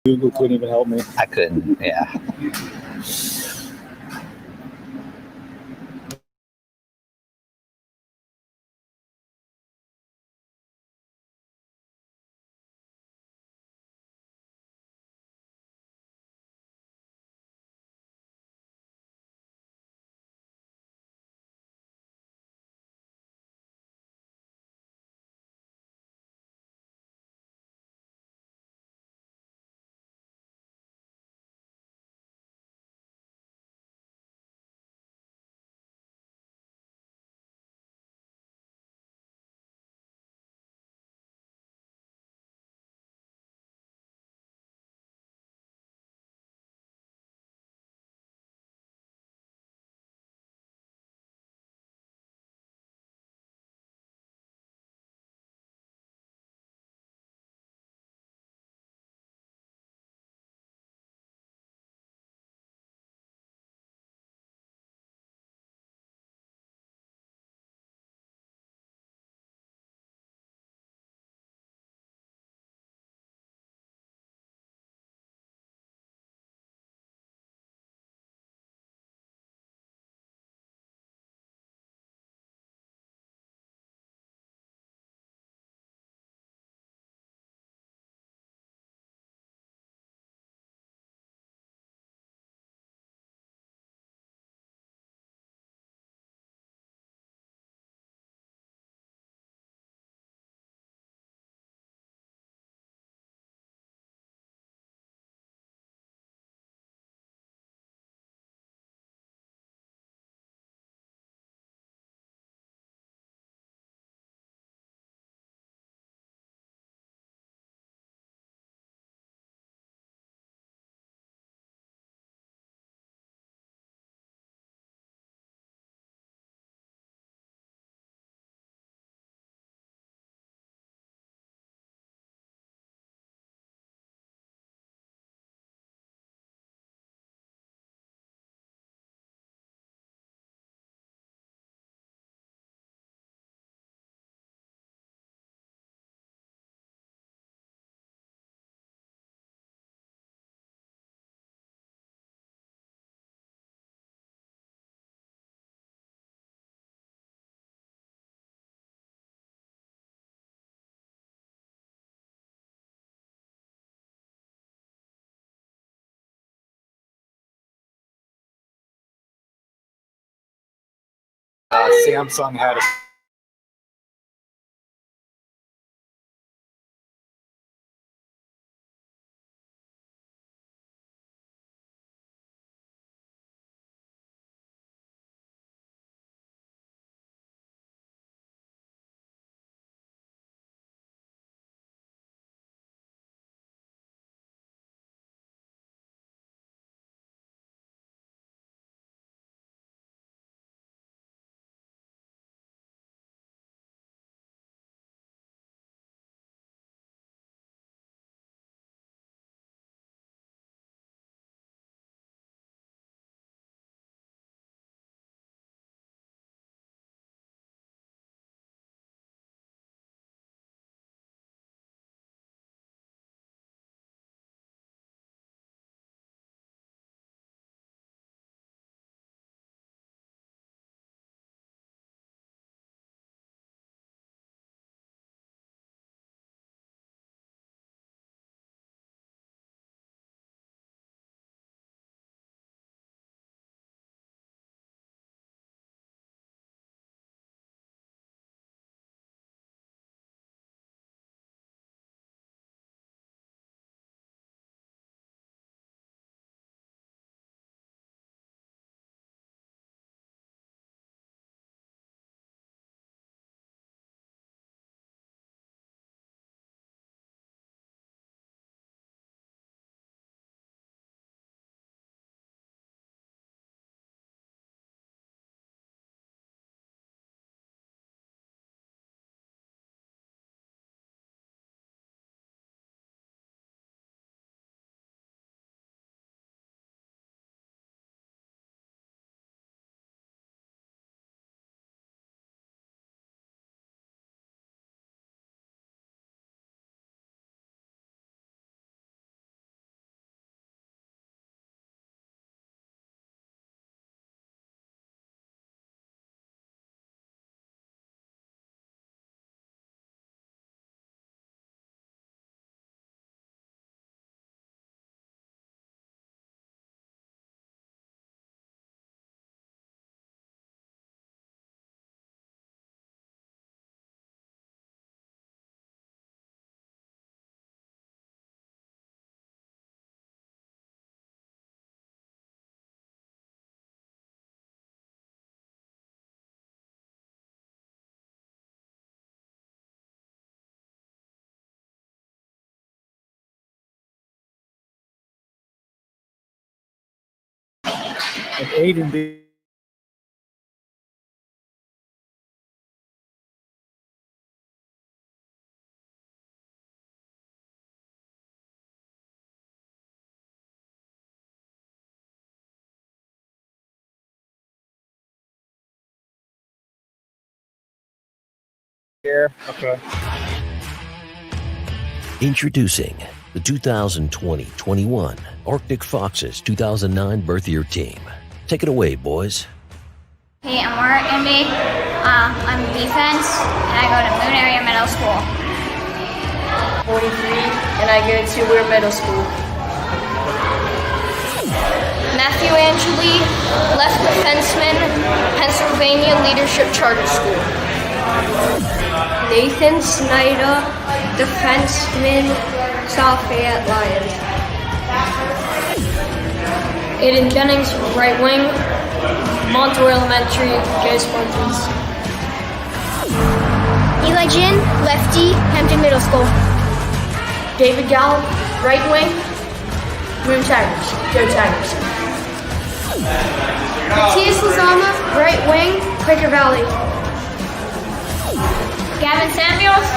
Google couldn't even help me. I couldn't. Yeah. Samsung had a And Aiden be here. Okay. Introducing the 2020-21 Arctic Foxes 2009 birth year team. Take it away, boys. Hey, I'm Laura Emby. I'm defense, and I go to Moon Area Middle School. 43, and I go to Weir Middle School. Matthew Angeli, left defenseman, Pennsylvania Leadership Charter School. Nathan Snyder, defenseman, South Fayette Lions. Aiden Jennings, right wing, Montour Elementary, Gay Spartans. Eli Jin, lefty, Hampton Middle School. David Gallup, right wing, Boom Tigers, Go Tigers. Matthias Lazama, right wing, Quaker Valley. Gavin Samuels,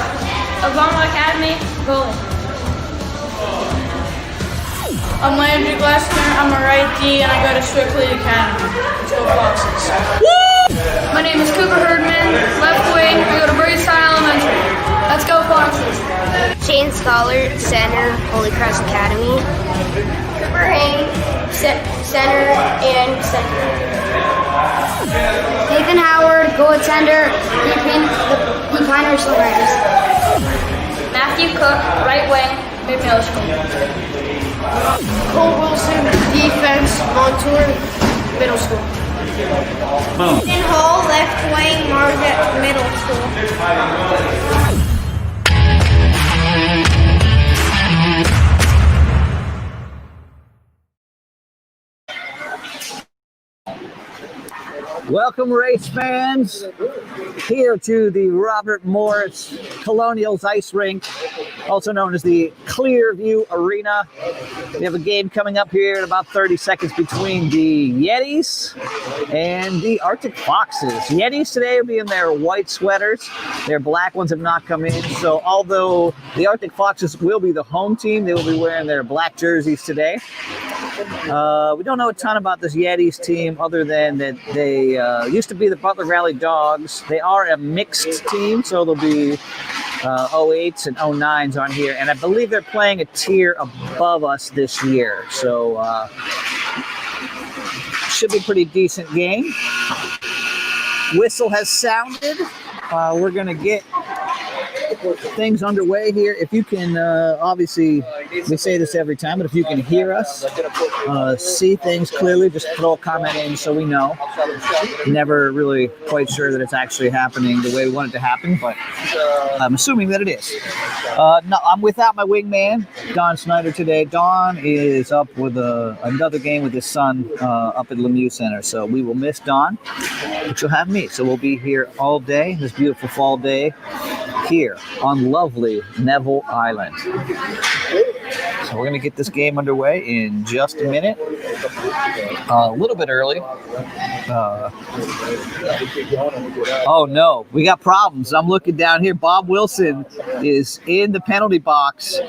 Obama Academy, goalie. I'm Landry Glessner, I'm a right D, and I go to Strictly Academy. Let's go Foxes. My name is Cooper Herdman, left wing, I go to Brayside Elementary. Let's go Foxes. Shane Scholar, center, Holy Cross Academy. Cooper Hain, center and center. Nathan Howard, goaltender, the Pinehurst Riders. Matthew Cook, right wing, Mid Middle School. Cole Wilson, defense, Montour Middle School. Ethan Hall, left wing, Margaret Middle School. Welcome, race fans, here to the Robert Morris Colonials Ice Rink, also known as the Clearview Arena. We have a game coming up here in about 30 seconds between the Yetis and the Arctic Foxes. Yetis today will be in their white sweaters. Their black ones have not come in, so although the Arctic Foxes will be the home team, they will be wearing their black jerseys today. We don't know a ton about this Yetis team other than that they used to be the Butler Valley Dogs. They are a mixed team, so there'll be 08s and 09s on here. And I believe they're playing a tier above us this year. So should be a pretty decent game. Whistle has sounded. We're going to get things underway here. If you can, obviously, we say this every time, but if you can hear us, see things clearly, just throw a comment in so we know. Never really quite sure that it's actually happening the way we want it to happen, but I'm assuming that it is. No, I'm without my wingman, Don Snyder, today. Don is up with another game with his son up at Lemieux Center, so we will miss Don, but you'll have me. So we'll be here all day, this beautiful fall day, here on lovely Neville Island. So we're going to get this game underway in just a minute. A little bit early. Oh no, we got problems. I'm looking down here. Bob Wilson is in the penalty box.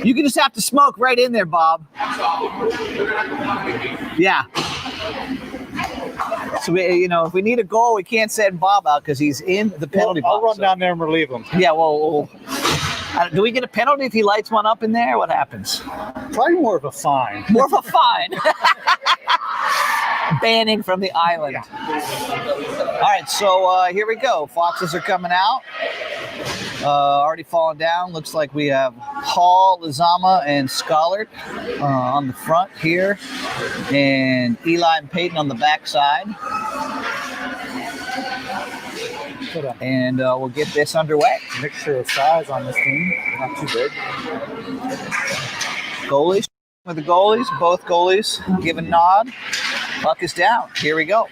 You can just have to smoke right in there, Bob. Yeah. So we, if we need a goal, we can't send Bob out because he's in the penalty box. I'll run down there and relieve him. Yeah, well, do we get a penalty if he lights one up in there? What happens? Probably more of a fine. More of a fine. Banning from the island. All right, so here we go. Foxes are coming out. Already falling down. Looks like we have Hall, Lizama, and Scholar on the front here, and Eli and Peyton on the backside. And we'll get this underway. Mixture of size on this team, not too big. Goalies with the goalies, both goalies give a nod. Puck is down. Here we go.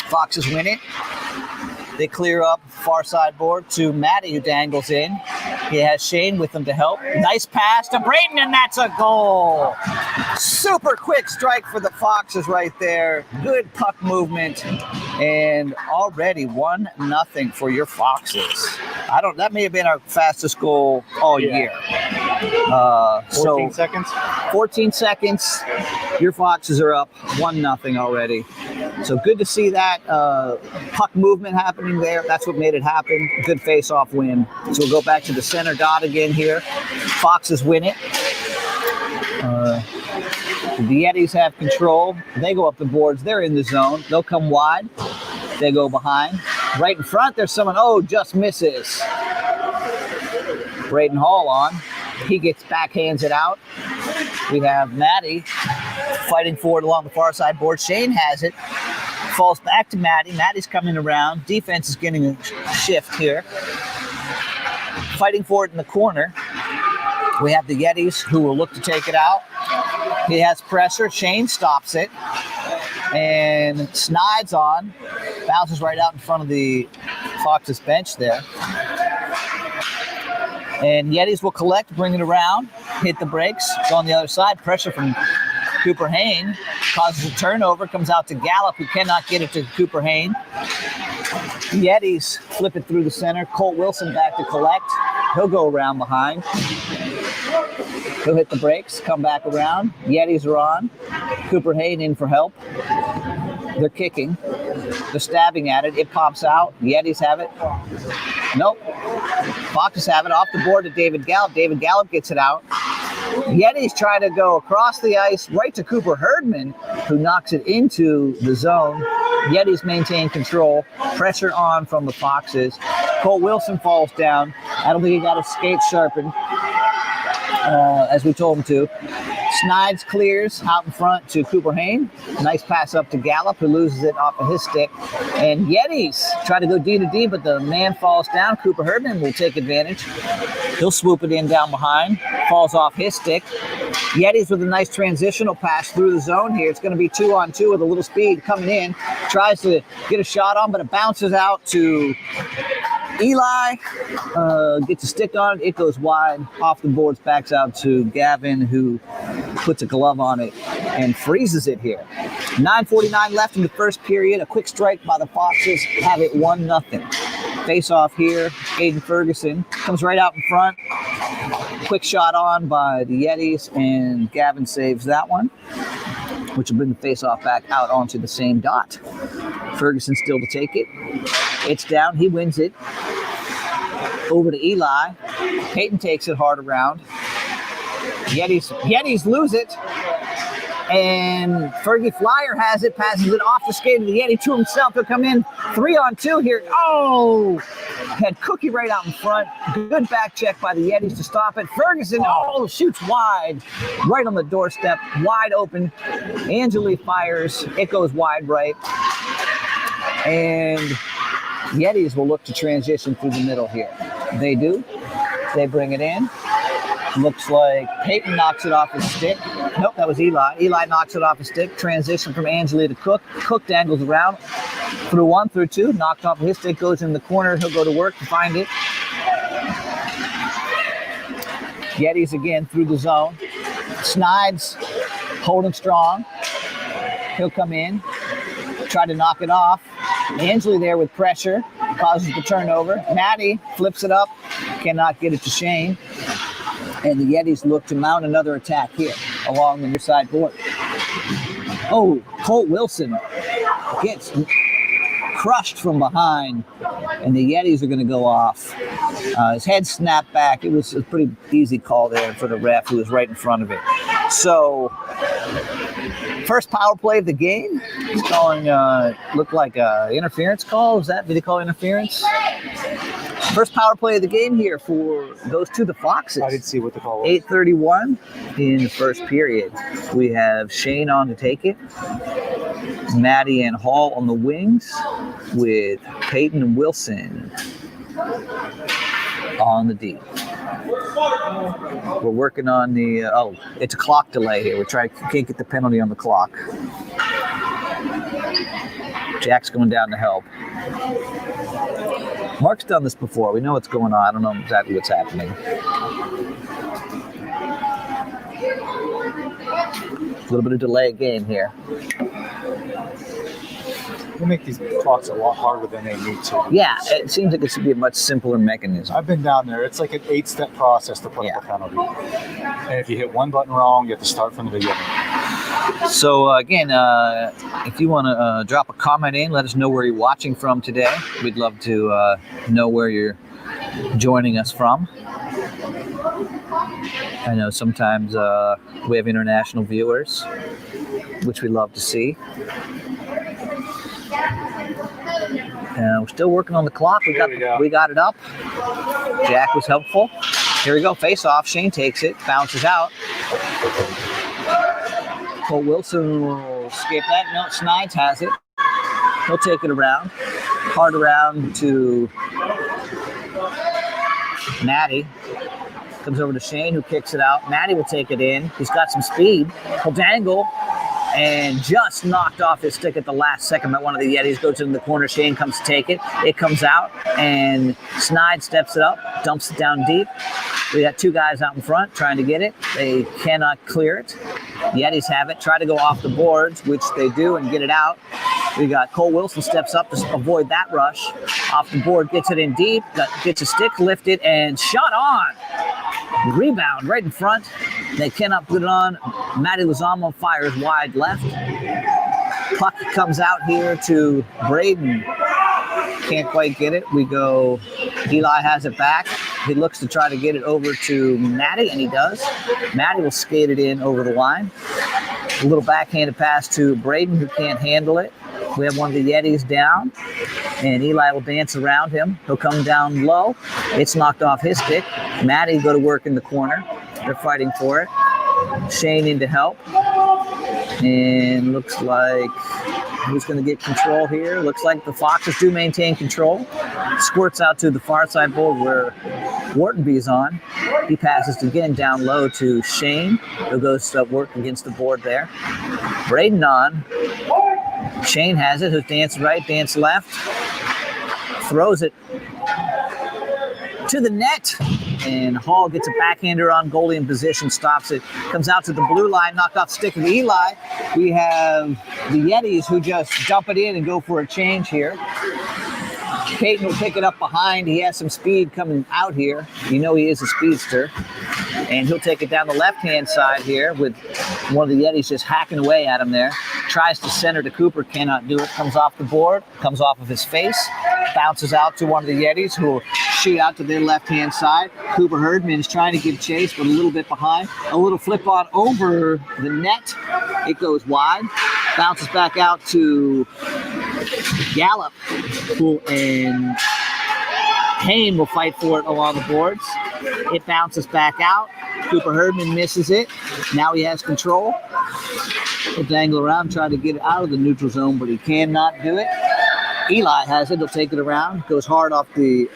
Foxes win it. They clear up far side board to Matty, who dangles in. He has Shane with them to help. Nice pass to Braden, and that's a goal. Super quick strike for the Foxes right there. Good puck movement. And already 1-0 for your Foxes. That may have been our fastest goal all year. 14 seconds. 14 seconds. Your Foxes are up 1-0 already. So good to see that puck movement happening there. That's what made it happen. Good face-off win. So we'll go back to the center dot again here. Foxes win it. The Yetis have control. They go up the boards. They're in the zone. They'll come wide. They go behind. Right in front, there's someone. Oh, just misses. Braden Hall on. He backhands it out. We have Maddie fighting forward along the far side board. Shane has it. Falls back to Maddie. Maddie's coming around. Defense is getting a shift here. Fighting forward in the corner. We have the Yetis who will look to take it out. He has pressure. Shane stops it. And Snides on. Bounces right out in front of the Foxes bench there. And Yetis will collect, bring it around, hit the brakes, go on the other side. Pressure from Cooper Hain causes a turnover, comes out to Gallup, who cannot get it to Cooper Hain. Yetis flip it through the center. Colt Wilson back to collect. He'll go around behind. He'll hit the brakes, come back around. Yetis are on. Cooper Hain in for help. They're kicking. They're stabbing at it. It pops out. Yetis have it. Nope. Foxes have it off the board to David Gallup. David Gallup gets it out. Yetis try to go across the ice right to Cooper Herdman, who knocks it into the zone. Yetis maintain control. Pressure on from the Foxes. Colt Wilson falls down. I don't think he got his skates sharpened, as we told him to. Snides clears out in front to Cooper Hain. Nice pass up to Gallup, who loses it off of his stick. And Yetis try to go D to D, but the man falls down. Cooper Herdman will take advantage. He'll swoop it in down behind. Falls off his stick. Yetis with a nice transitional pass through the zone here. It's going to be 2-on-2 with a little speed coming in. Tries to get a shot on, but it bounces out to Eli. Gets a stick on it. It goes wide. Off the boards, backs out to Gavin, who puts a glove on it and freezes it here. 9:49 left in the first period. A quick strike by the Foxes. Have it 1-0. Face off here. Aiden Ferguson comes right out in front. Quick shot on by the Yetis, and Gavin saves that one, which will bring the face-off back out onto the same dot. Ferguson still to take it. It's down. He wins it. Over to Eli. Peyton takes it hard around. Yetis lose it. And Fergie Flyer has it, passes it off the skate of the Yeti to himself. He'll come in 3-on-2 here. Oh! Had Cookie right out in front. Good back check by the Yetis to stop it. Ferguson, shoots wide. Right on the doorstep, wide open. Angeli fires. It goes wide right. And Yetis will look to transition through the middle here. They do. They bring it in. Looks like Peyton knocks it off his stick. Nope, that was Eli. Eli knocks it off his stick. Transition from Angeli to Cook. Cook dangles around. Through 1, through 2. Knocked off his stick. Goes in the corner. He'll go to work to find it. Yetis again through the zone. Snides holding strong. He'll come in. Try to knock it off. Angeli there with pressure. Causes the turnover. Maddie flips it up. Cannot get it to Shane. And the Yetis look to mount another attack here along the near side board. Oh, Colt Wilson gets crushed from behind, and the Yetis are going to go off. His head snapped back. It was a pretty easy call there for the ref, who was right in front of it. So, first power play of the game. He's calling, looked like an interference call. Did he call interference? First power play of the game here for those two, the Foxes. I didn't see what the call was. 8:31 in the first period. We have Shane on to take it. Maddie and Hall on the wings with Peyton and Wilson on the D. We're working on the, it's a clock delay here. Can't get the penalty on the clock. Jack's going down to help. Mark's done this before. We know what's going on. I don't know exactly what's happening. A little bit of delay game here. They make these clocks a lot harder than they need to. Yeah, it seems like it should be a much simpler mechanism. I've been down there. It's like an 8-step process to put up a penalty. And if you hit one button wrong, you have to start from the beginning. So again, if you want to drop a comment in, let us know where you're watching from today. We'd love to know where you're joining us from. I know sometimes we have international viewers, which we love to see. We're still working on the clock. We got it up. Jack was helpful. Here we go. Face off. Shane takes it. Bounces out. Cole Wilson will escape that. No, Snides has it. He'll take it around. Hard around to Matty. Comes over to Shane, who kicks it out. Matty will take it in. He's got some speed. He'll dangle. And just knocked off his stick at the last second by one of the Yetis. Goes in the corner. Shane comes to take it. It comes out, and Snide steps it up, dumps it down deep. We got two guys out in front trying to get it. They cannot clear it. Yetis have it. Try to go off the boards, which they do, and get it out. We got Cole Wilson steps up to avoid that rush. Off the board, gets it in deep, gets a stick lifted, and shot on. Rebound right in front. They cannot put it on. Matty Lozamo fires wide left. Puck comes out here to Braden. Can't quite get it. We go, Eli has it back. He looks to try to get it over to Matty, and he does. Matty will skate it in over the line. A little backhanded pass to Braden, who can't handle it. We have one of the Yetis down, and Eli will dance around him. He'll come down low. It's knocked off his stick. Matty go to work in the corner. They're fighting for it. Shane in to help. And looks like who's going to get control here? Looks like the Foxes do maintain control. Squirts out to the far side board where Whartonby's on. He passes again down low to Shane, who goes to work against the board there. Braden on. Shane has it. He'll dance right, dance left. Throws it to the net. And Hall gets a backhander on goalie in position, stops it, comes out to the blue line, knocked off stick of Eli. We have the Yetis who just dump it in and go for a change here. Peyton will pick it up behind. He has some speed coming out here. You know he is a speedster. And he'll take it down the left-hand side here with one of the Yetis just hacking away at him there. Tries to center to Cooper, cannot do it. Comes off the board, comes off of his face, bounces out to one of the Yetis who will shoot out to their left-hand side. Cooper Herdman is trying to give chase, but a little bit behind. A little flip on over the net. It goes wide. Bounces back out to Gallup, and Payne will fight for it along the boards. It bounces back out. Cooper Herdman misses it. Now he has control. He'll dangle around, try to get it out of the neutral zone, but he cannot do it. Eli has it. He'll take it around. Goes hard off the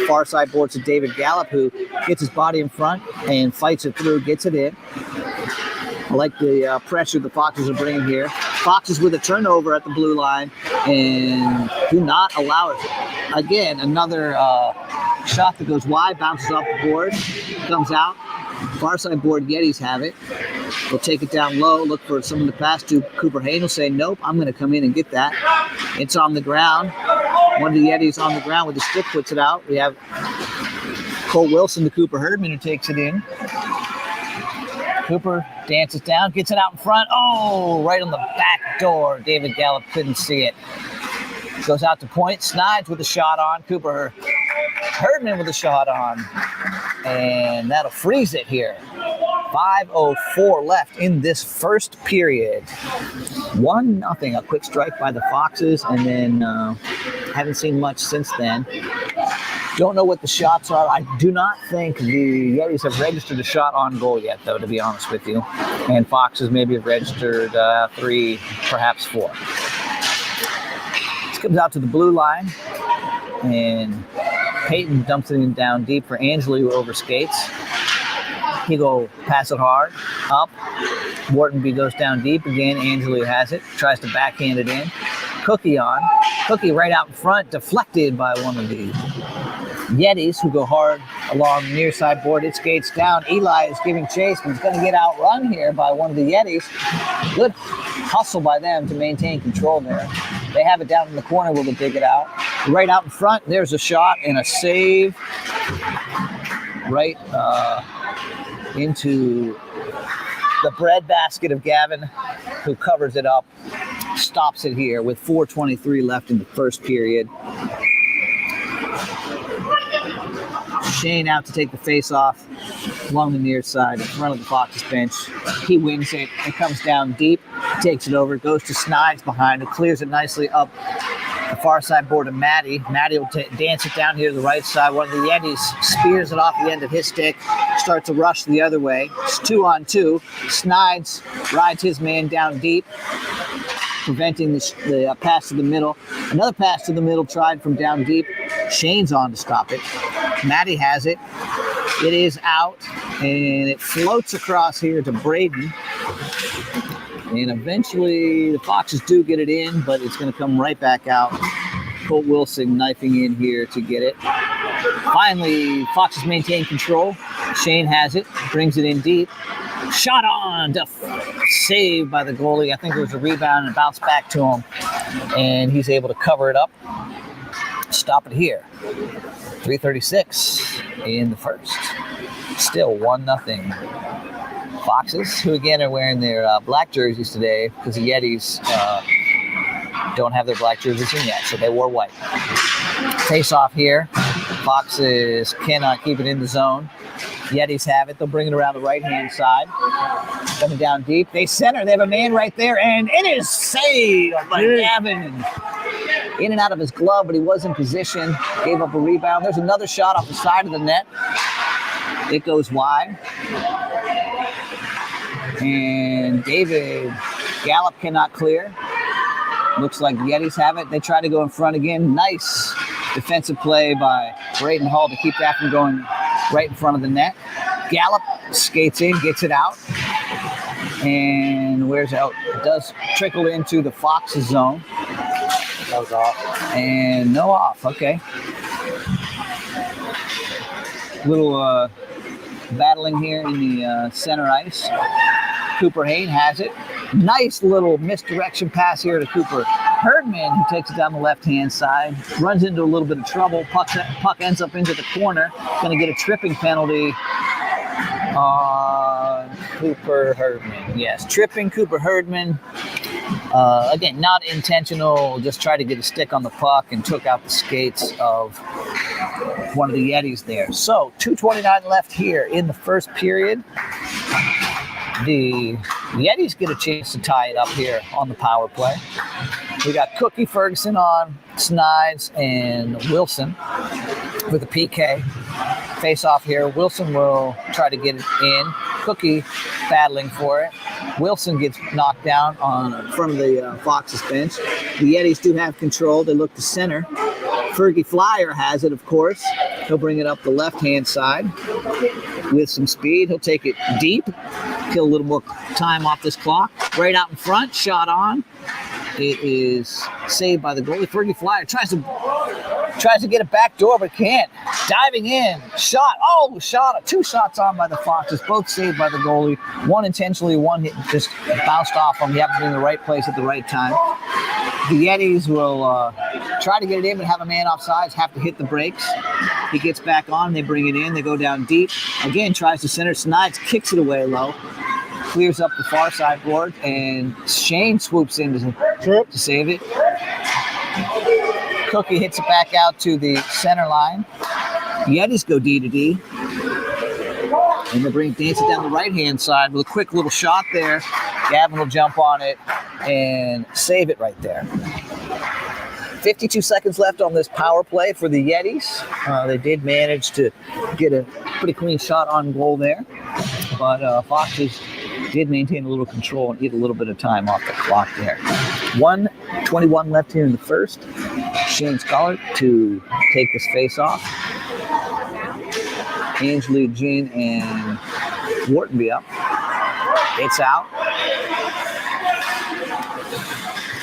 far side board to David Gallup, who gets his body in front and fights it through, gets it in. I like the pressure the Foxes are bringing here. Foxes with a turnover at the blue line and do not allow it. Again, another shot that goes wide, bounces off the board, comes out. Far side board Yetis have it. They'll take it down low, look for someone to pass to. Cooper Hayne will say, nope, I'm going to come in and get that. It's on the ground. One of the Yetis on the ground with the stick puts it out. We have Cole Wilson to Cooper Herdman who takes it in. Cooper dances down, gets it out in front. Oh, right on the back door. David Gallup couldn't see it. Goes out to point. Snides with a shot on. Cooper Herdman with a shot on. And that'll freeze it here. 5:04 left in this first period. 1-0. A quick strike by the Foxes, and then haven't seen much since then. Don't know what the shots are. I do not think the Yetis have registered a shot on goal yet, though, to be honest with you. And Foxes maybe have registered 3, perhaps 4. This comes out to the blue line, and Peyton dumps it in down deep for Angeli, who overskates. He go pass it hard, up. Whartonby goes down deep again. Angeli has it, tries to backhand it in. Cookie on. Cookie right out in front, deflected by one of the Yetis, who go hard along the near side board. It skates down. Eli is giving chase, but he's going to get outrun here by one of the Yetis. Good hustle by them to maintain control there. They have it down in the corner where they'll dig it out. Right out in front, there's a shot and a save right into the breadbasket of Gavin, who covers it up, stops it here with 4:23 left in the first period. Shane out to take the face off along the near side in front of the Foxes bench. He wins it. It comes down deep, takes it over, goes to Snides behind, who clears it nicely up the far side board to Matty. Matty will dance it down here to the right side. One of the Yetis spears it off the end of his stick, starts to rush the other way. It's 2-on-2. Snides rides his man down deep, preventing the pass to the middle. Another pass to the middle tried from down deep. Shane's on to stop it. Matty has it. It is out, and it floats across here to Braden. And eventually the Foxes do get it in, but it's going to come right back out. Colt Wilson knifing in here to get it. Finally, Foxes maintain control. Shane has it, brings it in deep. Shot on, saved by the goalie. I think it was a rebound and bounce back to him. And he's able to cover it up. Stop it here. 3:36 in the first. Still 1-0. Foxes, who again are wearing their black jerseys today because the Yetis don't have their black jerseys in yet, so they wore white. Face off here. Foxes cannot keep it in the zone. Yetis have it. They'll bring it around the right-hand side. Coming down deep. They center. They have a man right there, and it is saved by Gavin. In and out of his glove, but he was in position. Gave up a rebound. There's another shot off the side of the net. It goes wide. And David Gallup cannot clear. Looks like the Yetis have it. They try to go in front again. Nice defensive play by Braden Hall to keep that from going right in front of the net. Gallup skates in, gets it out. And wears out. It does trickle into the Foxes zone. That was off. And no off. Okay. Little battling here in the center ice. Cooper Hain has it. Nice little misdirection pass here to Cooper Herdman, who takes it down the left-hand side. Runs into a little bit of trouble. Puck ends up into the corner. Going to get a tripping penalty on Cooper Herdman. Yes, tripping Cooper Herdman. Again, not intentional. Just tried to get a stick on the puck and took out the skates of one of the Yetis there. So 2:29 left here in the first period. The Yetis get a chance to tie it up here on the power play. We got Cookie, Ferguson on, Snides, and Wilson with a PK. Face off here. Wilson will try to get it in. Cookie battling for it. Wilson gets knocked down on front of the Foxes bench. The Yetis do have control. They look to center. Fergie Flyer has it, of course. He'll bring it up the left-hand side with some speed. He'll take it deep, kill a little more time off this clock. Right out in front, shot on. It is saved by the goalie. Fergie Flyer tries to get it back door, but can't. Diving in, shot. Oh, shot. 2 shots on by the Foxes, both saved by the goalie. One intentionally, one hit just bounced off him. He happened to be in the right place at the right time. The Yetis will try to get it in, but have a man offsides, have to hit the brakes. He gets back on. They bring it in. They go down deep. Again, tries to center. Snides kicks it away low. Clears up the far side board, and Shane swoops in to save it. Cookie hits it back out to the center line. Yetis go D to D. And they dance it down the right-hand side with a quick little shot there. Gavin will jump on it and save it right there. 52 seconds left on this power play for the Yetis. They did manage to get a pretty clean shot on goal there. But Foxes did maintain a little control and eat a little bit of time off the clock there. 1:21 left here in the first. Shane Scholar to take this face off. Angela, Jean, and Wharton be up. It's out.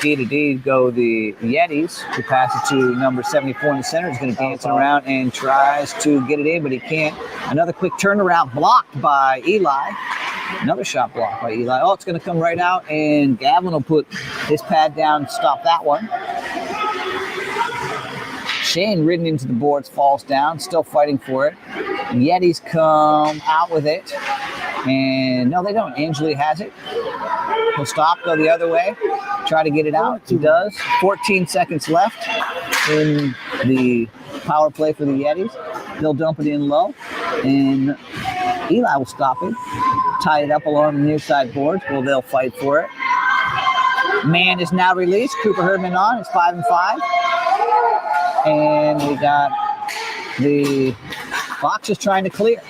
D to D go the Yetis, who pass it to number 74 in the center. He's going to dance it around and tries to get it in, but he can't. Another quick turnaround blocked by Eli. Another shot blocked by Eli. Oh, it's going to come right out, and Gavin will put his pad down and stop that one. Shane, ridden into the boards, falls down, still fighting for it. Yetis come out with it. And no, they don't. Angeli has it. He'll stop, go the other way, try to get it out. He does. 14 seconds left in the power play for the Yetis. They'll dump it in low, and Eli will stop it, tie it up along the near side boards. Well, they'll fight for it. Man is now released. Cooper Herdman on. It's 5-5. And we got the Foxes trying to clear.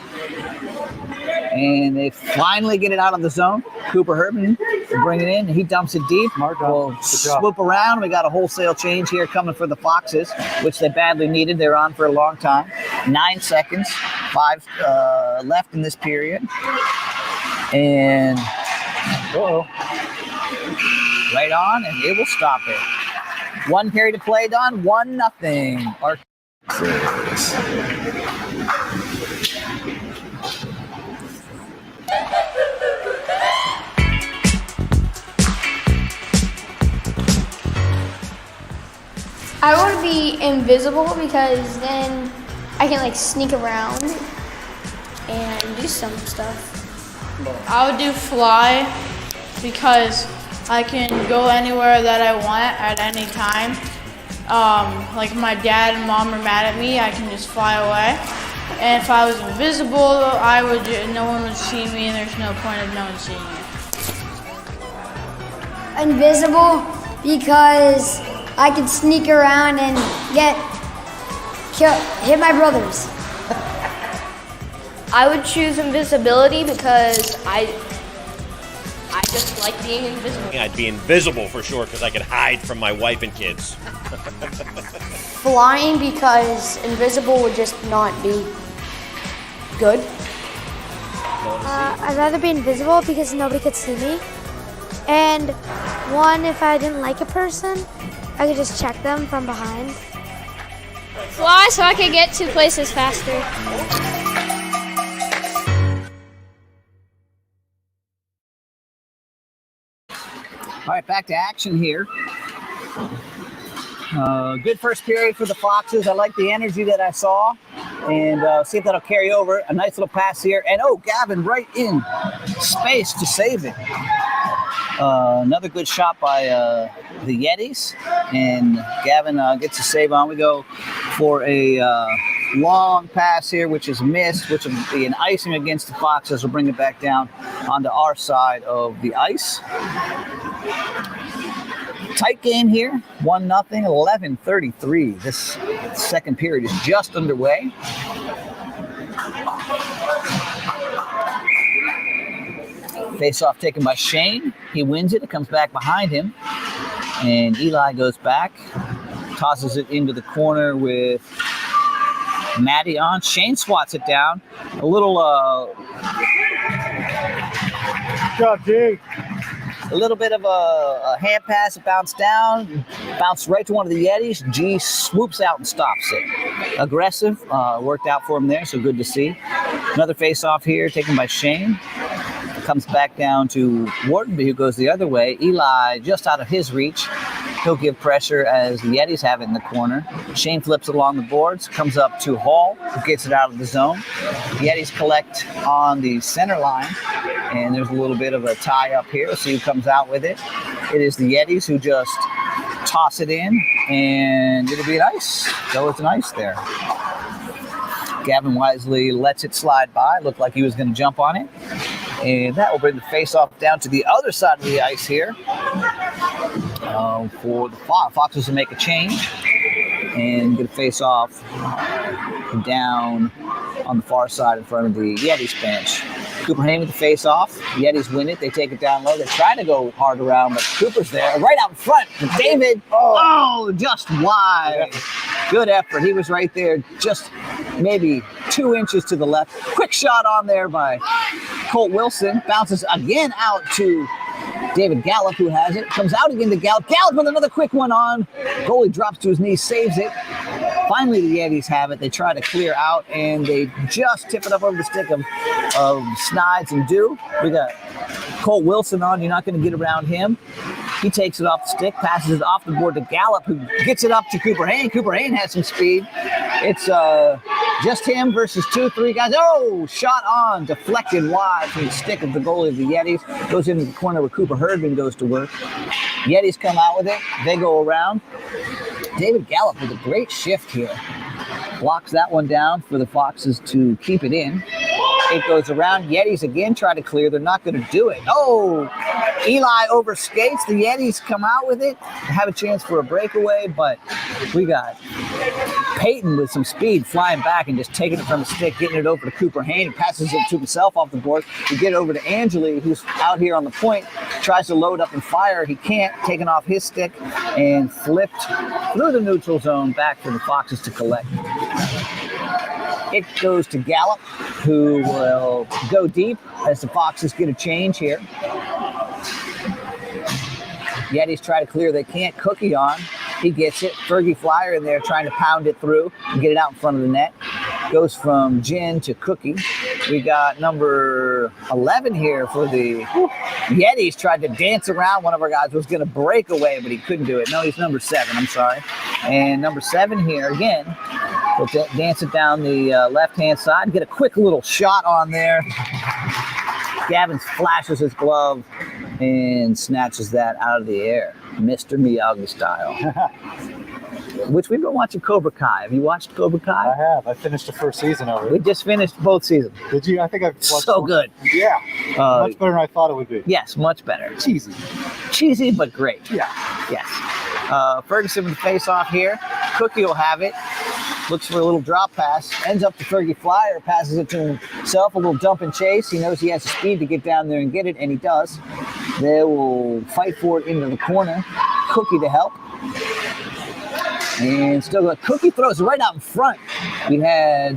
And they finally get it out of the zone. Cooper Herdman will bring it in. He dumps it deep. We'll swoop around. We got a wholesale change here coming for the Foxes, which they badly needed. They're on for a long time. 9 seconds. 5 left in this period. And right on, and it will stop it. 1 period to play, Don. 1-0. I want to be invisible because then I can like sneak around and do some stuff. I would do fly because I can go anywhere that I want at any time. Like if my dad and mom are mad at me, I can just fly away. And if I was invisible, no one would see me, and there's no point of no one seeing me. Invisible because I can sneak around and hit my brothers. I would choose invisibility because I just like being invisible. I'd be invisible for sure because I could hide from my wife and kids. Flying because invisible would just not be good. I'd rather be invisible because nobody could see me. And one, if I didn't like a person, I could just check them from behind. Fly so I can get to places faster. All right, back to action here. Good first period for the Foxes. I like the energy that I saw, and see if that'll carry over. A nice little pass here, and Gavin right in space to save it. Another good shot by the Yetis, and Gavin gets a save on. We go for a long pass here, which is missed, which will be an icing against the Foxes. We'll bring it back down onto our side of the ice. Tight game here, 1-0, 11:33. This second period is just underway. Face-off taken by Shane. He wins it. It comes back behind him. And Eli goes back, tosses it into the corner with Maddie on. Shane swats it down. A little a little bit of a hand pass. It bounced down, bounced right to one of the Yetis. G swoops out and stops it. Aggressive, worked out for him there, so good to see. Another face-off here taken by Shane. Comes back down to Whartonby, who goes the other way. Eli just out of his reach. He'll give pressure as the Yetis have it in the corner. Shane flips it along the boards, comes up to Hall, who gets it out of the zone. The Yetis collect on the center line, and there's a little bit of a tie up here. We'll see who comes out with it. It is the Yetis who just toss it in, and it'll be an ice. Go with an ice there. Gavin wisely lets it slide by. Looked like he was going to jump on it. And that will bring the face-off down to the other side of the ice here. For the Foxes to make a change and get a face-off down on the far side in front of the Yetis bench. Cooper Hayne with the face-off. The Yetis win it. They take it down low. They're trying to go hard around, but Cooper's there. Right out front. David, just wide. Good effort. He was right there, just maybe 2 inches to the left. Quick shot on there by Colt Wilson. Bounces again out to David Gallup, who has it, comes out again to Gallup. Gallup with another quick one on. Goalie drops to his knees, saves it. Finally, the Yetis have it. They try to clear out, and they just tip it up over the stick of Snides and Dew. We got Colt Wilson on. You're not going to get around him. He takes it off the stick, passes it off the board to Gallup, who gets it up to Cooper Hain. Cooper Hain has some speed. It's just him versus 2-3 guys. Oh, shot on, deflected wide from the stick of the goalie of the Yetis. Goes into the corner where Cooper Herdman goes to work. Yetis come out with it. They go around. David Gallup with a great shift here. Blocks that one down for the Foxes to keep it in. It goes around. Yetis again try to clear. They're not going to do it. Oh, Eli overskates. The Yetis come out with it. Have a chance for a breakaway, but we got Peyton with some speed flying back and just taking it from the stick, getting it over to Cooper Hain. Passes it to himself off the board. We get over to Angeli, who's out here on the point. Tries to load up and fire. He can't. Taken off his stick and flipped through the neutral zone back for the Foxes to collect. It goes to Gallup, who will go deep as the Foxes get a change here. Yetis try to clear. They can't. Cookie on. He gets it. Fergie Flyer in there trying to pound it through and get it out in front of the net. Goes from Jin to Cookie. We got number 11 here for the Yetis. Tried to dance around. One of our guys was going to break away, but he couldn't do it. No, he's number 7. I'm sorry. And number 7 here again. We'll dance it down the left-hand side. Get a quick little shot on there. Gavin flashes his glove and snatches that out of the air. Mr. Miyagi style. Which we've been watching Cobra Kai. Have you watched Cobra Kai? I have. I finished the first season of it. We just finished both seasons. Did you? I think I've watched so one. good. Yeah. Much better than I thought it would be. Yes, much better. Cheesy. Cheesy, but great. Yeah. Yes. Ferguson with the face-off here. Cookie will have it. Looks for a little drop pass. Ends up to Fergie Flyer. Passes it to himself. A little dump and chase. He knows he has the speed to get down there and get it, and he does. They will fight for it into the corner. Cookie to help. And still got Cookie throws it right out in front. We had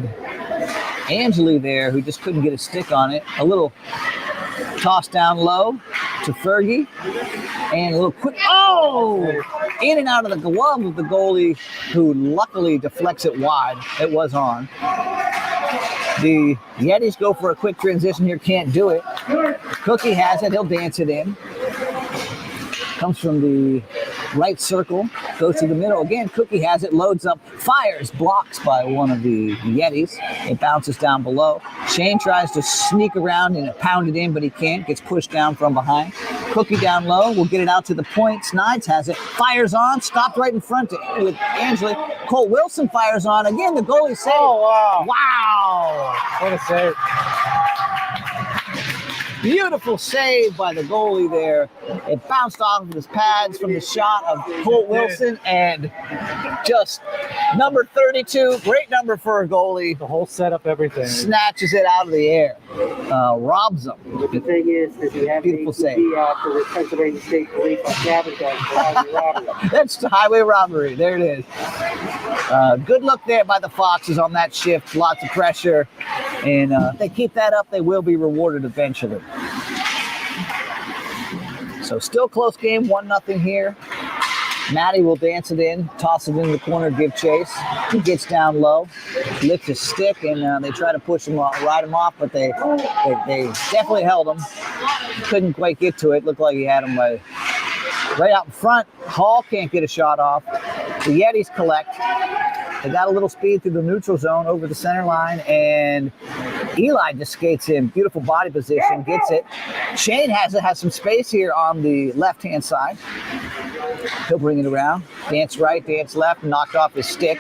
Angeli there who just couldn't get a stick on it. A little toss down low to Fergie. And a little quick, in and out of the glove of the goalie, who luckily deflects it wide. It was on. The Yetis go for a quick transition here, can't do it. Cookie has it, he'll dance it in. Comes from the right circle, goes to the middle. Again, Cookie has it, loads up, fires, blocks by one of the Yetis. It bounces down below. Shane tries to sneak around and pound it in, but he can't. Gets pushed down from behind. Cookie down low, will get it out to the point. Snides has it, fires on, stopped right in front with Angeli. Colt Wilson fires on. Again, the goalie saved. Oh, wow. Wow. What a save. Beautiful save by the goalie there. It bounced off of his pads from the shot of Colt Wilson, and just number 32, great number for a goalie. The whole setup, everything. Snatches it out of the air. Robs them. The thing is you have beautiful save. For the Pennsylvania State Police on sabotage for highway robbery. That's the highway robbery. There it is. Good look there by the Foxes on that shift. Lots of pressure. And if they keep that up, they will be rewarded eventually. So still close game, 1-0 here. Matty will dance it in, toss it in the corner, give chase. He gets down low, lifts his stick, and they try to push him off, ride him off, but they definitely held him. Couldn't quite get to it. Looked like he had him right out in front. Hall can't get a shot off. The Yetis collect. They got a little speed through the neutral zone over the center line, and Eli just skates in. Beautiful body position, gets it. Shane has some space here on the left-hand side. He'll bring it around. Dance right, dance left, knocked off his stick.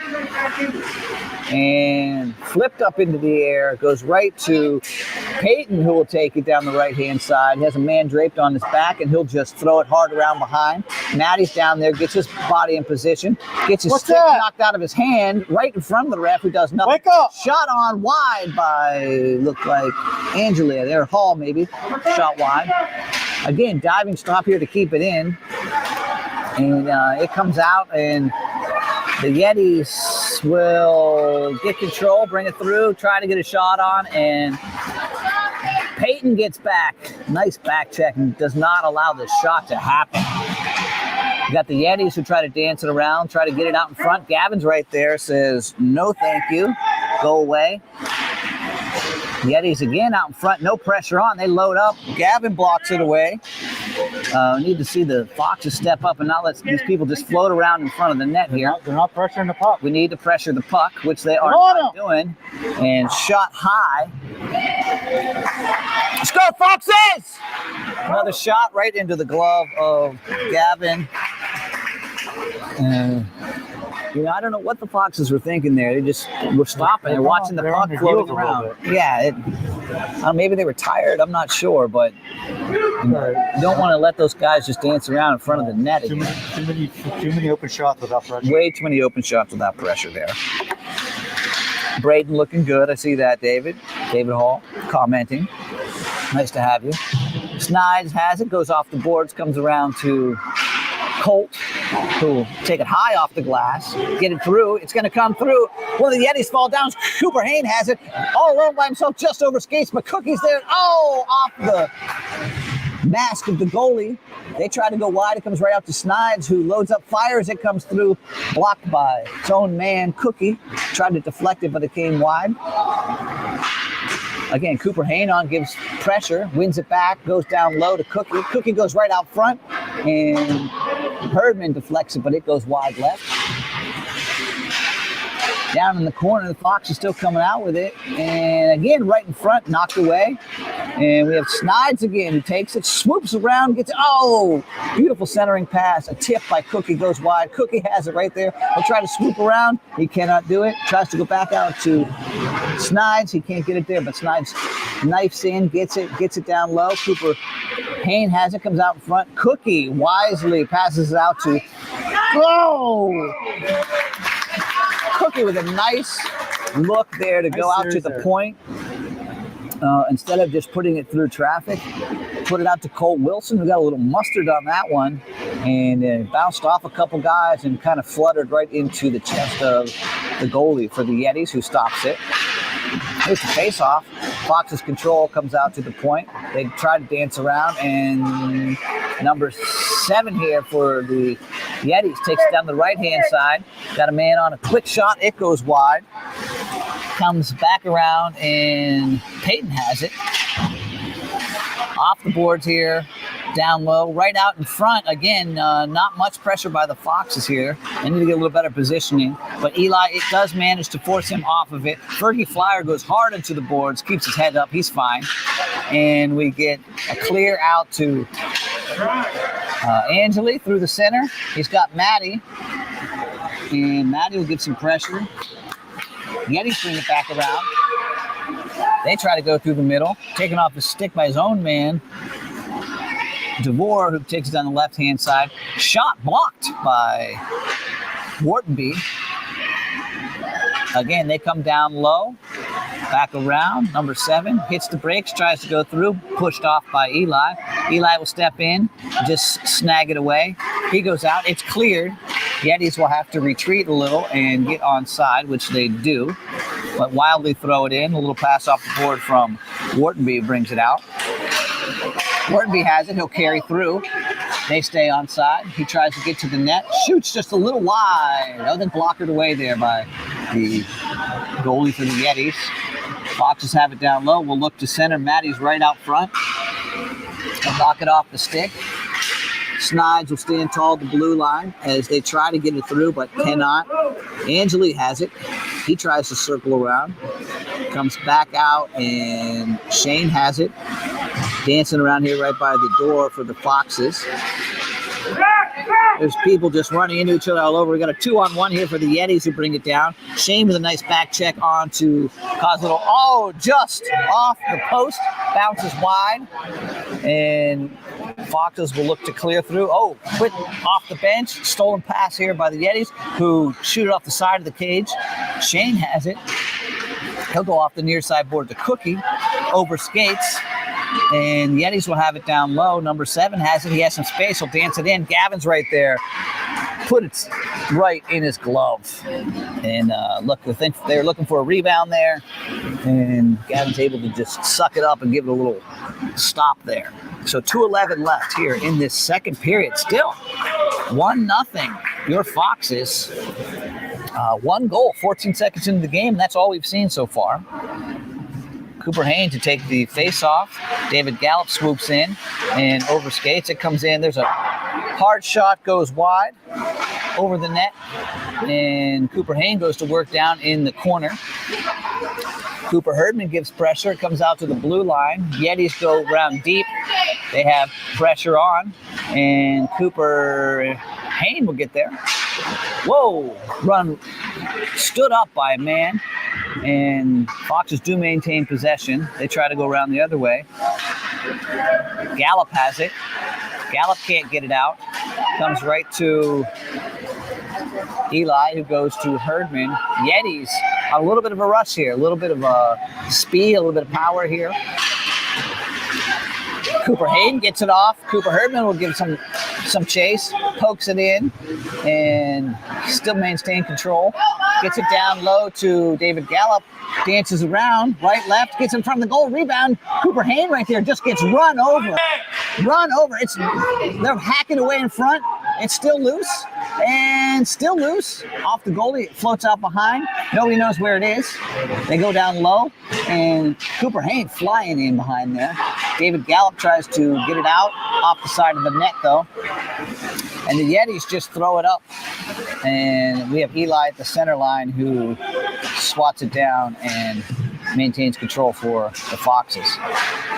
And flipped up into the air, goes right to Peyton, who will take it down the right-hand side. He has a man draped on his back, and he'll just throw it hard around behind. Matty's down there, gets his body in position, gets his stick knocked out of his hand right in front of the ref, who does nothing. Wake up! Shot on wide by, looked like Angela there, Hall maybe, shot wide. Again, diving stop here to keep it in. And it comes out, and the Yetis will get control, bring it through, try to get a shot on, and Peyton gets back. Nice back check and does not allow the shot to happen. You got the Yetis who try to dance it around, try to get it out in front. Gavin's right there, says, no thank you. Go away. Yetis again out in front, no pressure on. They load up. Gavin blocks it away. Need to see the Foxes step up and not let these people just float around in front of the net here. They're not pressuring the puck. We need to pressure the puck, which they are not doing. And shot high. Let's go, Foxes! Another shot right into the glove of Gavin. I don't know what the Foxes were thinking there. They just were stopping. They're watching the puck float around. Yeah, maybe they were tired. I'm not sure, but you don't want to let those guys just dance around in front of the net. Too many open shots without pressure. Way too many open shots without pressure there. Braden looking good. I see that, David. David Hall commenting. Nice to have you. Snides has it, goes off the boards, comes around to Colt, who will take it high off the glass, get it through. It's going to come through. One of the Yetis fall down. Cooper Hain has it all alone by himself, just over skates, but Cookie's there. Oh, off the mask of the goalie. They try to go wide. It comes right out to Snides, who loads up, fires. It comes through, blocked by its own man, Cookie. Tried to deflect it, but it came wide. Again, Cooper Haynon gives pressure, wins it back, goes down low to Cookie. Cookie goes right out front, and Herdman deflects it, but it goes wide left. Down in the corner, the Fox is still coming out with it. And again, right in front, knocked away. And we have Snides again, who takes it, swoops around, gets it. Oh, beautiful centering pass. A tip by Cookie goes wide. Cookie has it right there. He'll try to swoop around. He cannot do it. Tries to go back out to Snides. He can't get it there, but Snides knifes in, gets it down low. Cooper Hain has it, comes out in front. Cookie wisely passes it out to Cookie with a nice look there to go out to the point. Instead of just putting it through traffic, put it out to Colt Wilson, who got a little mustard on that one, and bounced off a couple guys and kind of fluttered right into the chest of the goalie for the Yetis, who stops it. Here's the face-off. Fox's control comes out to the point. They try to dance around, and number 7 here for the Yetis takes it down the right-hand side. Got a man on a quick shot. It goes wide. Comes back around, and Peyton has it. Off the boards here, down low, right out in front. Again, not much pressure by the Foxes here. They need to get a little better positioning. But Eli, it does manage to force him off of it. Fergie Flyer goes hard into the boards, keeps his head up. He's fine. And we get a clear out to Angeli through the center. He's got Maddie. And Maddie will get some pressure. Yetis bring it back around. They try to go through the middle. Taken off the stick by his own man. DeVore, who takes it on the left-hand side. Shot blocked by Whartonby. Again, they come down low. Back around. Number 7 hits the brakes, tries to go through. Pushed off by Eli. Eli will step in, just snag it away. He goes out. It's cleared. Yetis will have to retreat a little and get onside, which they do. But wildly throw it in. A little pass off the board from Whartonby brings it out. Whartonby has it. He'll carry through. They stay onside. He tries to get to the net. Shoots just a little wide. Oh, then blocked away there by the goalie for the Yetis. Foxes have it down low. We'll look to center. Maddie's right out front. They'll knock it off the stick. Snides will stand tall at the blue line as they try to get it through, but cannot. Angeli has it. He tries to circle around. Comes back out, and Shane has it. Dancing around here right by the door for the Foxes. There's people just running into each other all over. We got a 2-on-1 here for the Yetis who bring it down. Shane with a nice back check on to cause a little, just off the post. Bounces wide. And Foxes will look to clear through. Oh, quick off the bench. Stolen pass here by the Yetis, who shoot it off the side of the cage. Shane has it. He'll go off the near side board to Cookie. Over skates. And the Yetis will have it down low. Number 7 has it. He has some space. He'll dance it in. Gavin's right there. put it right in his glove. And look, I think they were looking for a rebound there. And Gavin's able to just suck it up and give it a little stop there. So 2:11 left here in this second period. Still 1-0. Your Foxes. 1 goal, 14 seconds into the game. That's all we've seen so far. Cooper Haynes to take the face-off. David Gallup swoops in and overskates. It comes in. There's a hard shot, goes wide over the net. And Cooper Haynes goes to work down in the corner. Cooper Herdman gives pressure. It comes out to the blue line. Yetis go around deep. They have pressure on. And Cooper Haynes will get there. Whoa! Run stood up by a man. And Foxes do maintain possession. They try to go around the other way. Gallup has it. Gallup can't get it out. Comes right to Eli, who goes to Herdman. Yetis, a little bit of a rush here. A little bit of speed, a little bit of power here. Cooper Hayden gets it off. Cooper Herdman will give some chase, pokes it in, and still maintain control. Gets it down low to David Gallup, dances around, right, left, gets in front of the goal, rebound. Cooper Hayden right there just gets run over. They're hacking away in front. It's still loose, and still loose. Off the goalie, it floats out behind. Nobody knows where it is. They go down low, and Cooper Hayden flying in behind there. David Gallup tries to get it out off the side of the net, though. And the Yetis just throw it up. And we have Eli at the center line who swats it down and maintains control for the Foxes.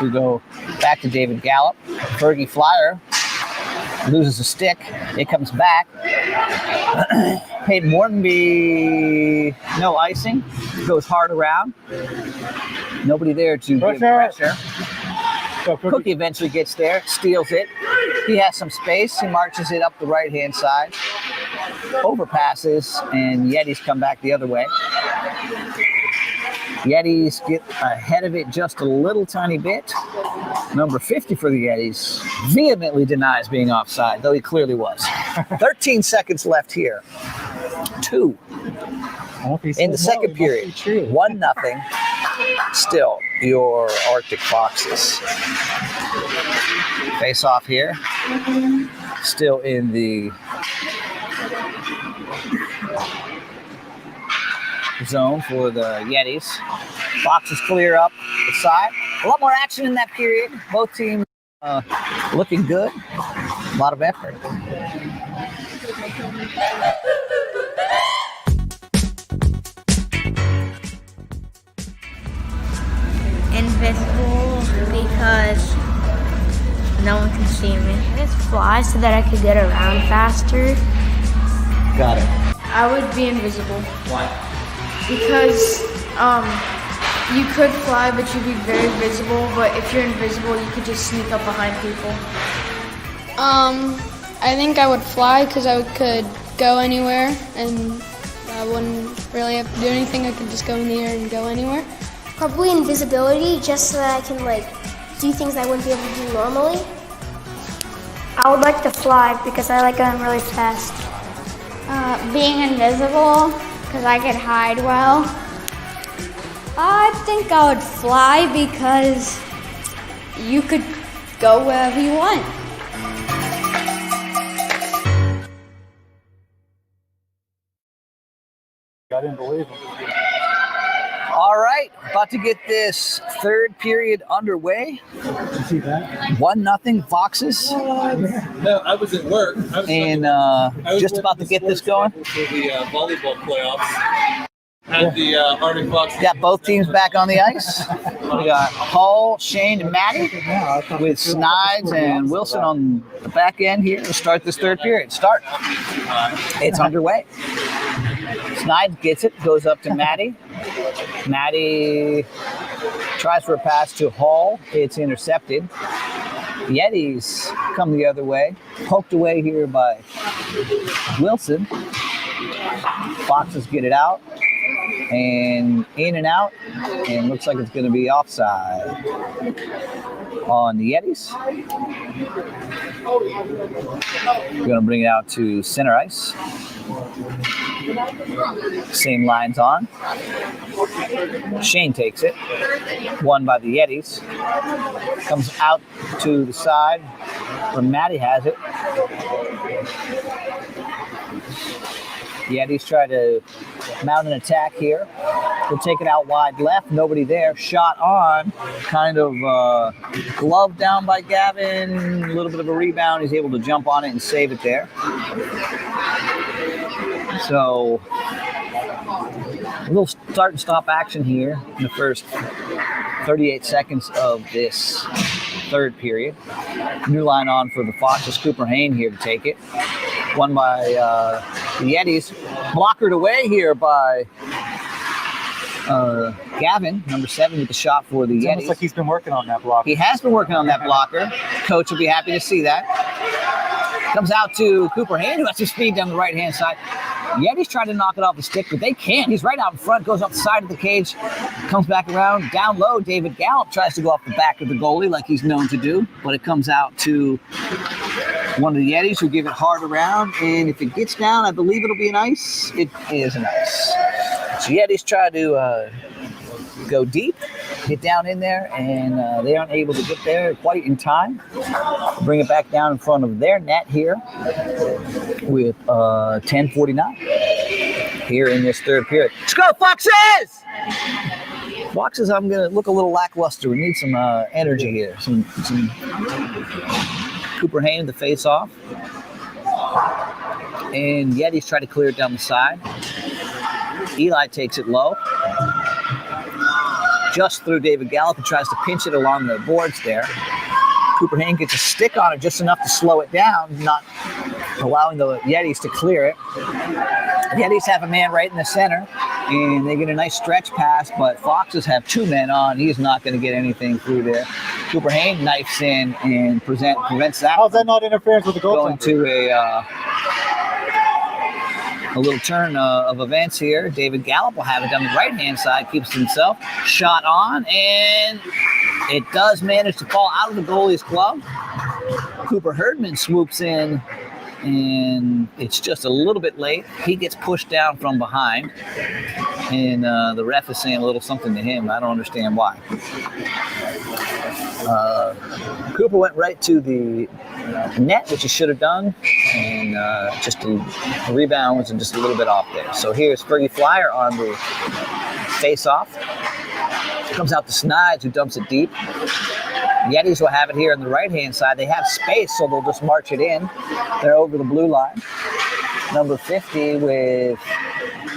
We go back to David Gallup. Fergie Flyer loses a stick. It comes back. Peyton Mortonby, no icing. Goes hard around. Nobody there to give pressure. Cookie eventually gets there, steals it. He has some space. He marches it up the right-hand side. Overpasses, and Yetis come back the other way. Yetis get ahead of it just a little tiny bit. Number 50 for the Yetis vehemently denies being offside, though he clearly was. 13 seconds left here. 2 in the second period. 1-0. Still your Arctic Foxes. Face off here. Still in the zone for the Yetis. Foxes clear up the side. A lot more action in that period. Both teams looking good. A lot of effort. Invisible because no one can see me. I guess fly so that I could get around faster. Got it. I would be invisible. Why? Because you could fly, but you'd be very visible. But if you're invisible, you could just sneak up behind people. I think I would fly because I could go anywhere and I wouldn't really have to do anything. I could just go in the air and go anywhere. Probably invisibility, just so that I can do things I wouldn't be able to do normally. I would like to fly because I like going really fast. Being invisible, because I could hide well. I think I would fly because you could go wherever you want. I didn't believe him. All right, about to get this third period underway. Did you see that? 1-0 Foxes. No, I was at work. Just about to get this going. For the volleyball playoffs. At the Arctic Foxes. Got both teams back on the ice. We got Hall, Shane, and Matty with Snides and Wilson on the back end here to start this third period. Start. It's underway. Snides gets it, goes up to Matty. Matty tries for a pass to Hall. It's intercepted. Yetis come the other way. Poked away here by Wilson. Foxes get it out. And in and out. And looks like it's going to be offside on the Yetis. We're going to bring it out to center ice. Same lines on. Shane takes it. Won by the Yetis. Comes out to the side where Maddie has it. The Yetis try to mount an attack here. They'll take it out wide left. Nobody there. Shot on. Kind of glove down by Gavin. A little bit of a rebound. He's able to jump on it and save it there. So a little start and stop action here in the first 38 seconds of this third period. New line on for the Foxes. Cooper Hain here to take it. Won by the Yetis. Blockered away here by Gavin, number 7, with the shot for the Yetis. Almost like he's been working on that blocker. He has been working on that blocker. Coach will be happy to see that. Comes out to Cooper Hain, who has some speed down the right-hand side. Yetis trying to knock it off the stick, but they can't. He's right out in front, goes off the side of the cage, comes back around. Down low, David Gallup tries to go off the back of the goalie like he's known to do, but it comes out to one of the Yetis who give it hard around, and if it gets down, I believe it'll be an ice. It is an ice. So Yetis try to go deep, get down in there, and they aren't able to get there quite in time. Bring it back down in front of their net here with 10:49 here in this third period. Let's go, Foxes! Foxes, I'm going to look a little lackluster. We need some energy here. Some Cooper Hain to face off. And Yetis try to clear it down the side. Eli takes it low. Just through David Gallup and tries to pinch it along the boards there. Cooper Hain gets a stick on it just enough to slow it down, not allowing the Yetis to clear it. The Yetis have a man right in the center, and they get a nice stretch pass, but Foxes have 2 men on. He's not going to get anything through there. Cooper Hain knifes in and prevents that. How's that not interference with the goal? Going to a little turn of events here. David Gallup will have it down the right-hand side, keeps himself. Shot on, and it does manage to fall out of the goalie's glove. Cooper Herdman swoops in, and it's just a little bit late. He gets pushed down from behind, and the ref is saying a little something to him. I don't understand why. Cooper went right to the net, which he should have done, and just a rebound was just a little bit off there. So here's Fergie Flyer on the face-off. Comes out to Snides, who dumps it deep. Yetis will have it here on the right-hand side. They have space, so they'll just march it in. They're over the blue line. Number 50 with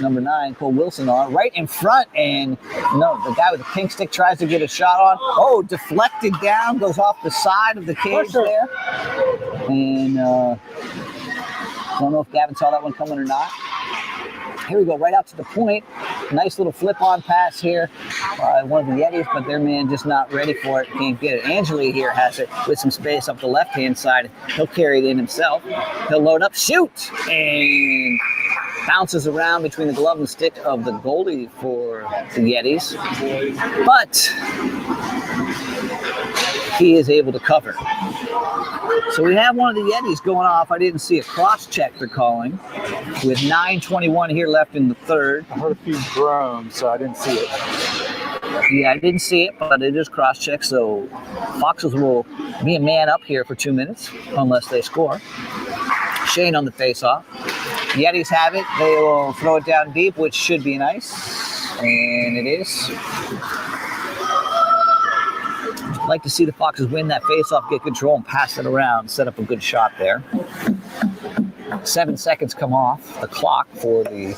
number 9, Cole Wilson on, right in front, and no, the guy with the pink stick tries to get a shot on. Oh, deflected down, goes off the side of the cage there. And I don't know if Gavin saw that one coming or not. Here we go, right out to the point. Nice little flip-on pass here by one of the Yetis, but their man just not ready for it. Can't get it. Angeli here has it with some space up the left-hand side. He'll carry it in himself. He'll load up, shoot, and bounces around between the glove and stick of the goalie for the Yetis. But he is able to cover. So we have one of the Yetis going off. I didn't see a cross-check they're calling with 9:21 here left in the third. I heard a few groans, so I didn't see it. Yeah, I didn't see it, but it is cross-check, so Foxes will be a man up here for 2 minutes unless they score. Shane on the face-off. Yetis have it. They will throw it down deep, which should be nice, and it is. Like to see the Foxes win that face-off, get control, and pass it around, set up a good shot there. 7 seconds come off the clock for the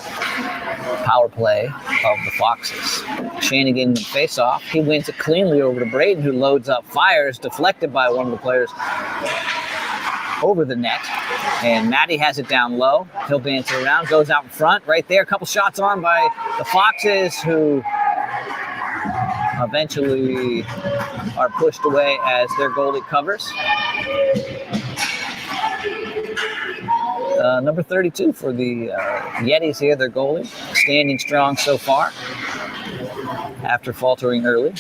power play of the Foxes. Shanigan in the face-off. He wins it cleanly over to Braden, who loads up, fires, deflected by one of the players over the net. And Matty has it down low. He'll dance it around, goes out in front. Right there, a couple shots on by the Foxes, who eventually are pushed away as their goalie covers. Number 32 for the Yetis here, their goalie, standing strong so far after faltering early.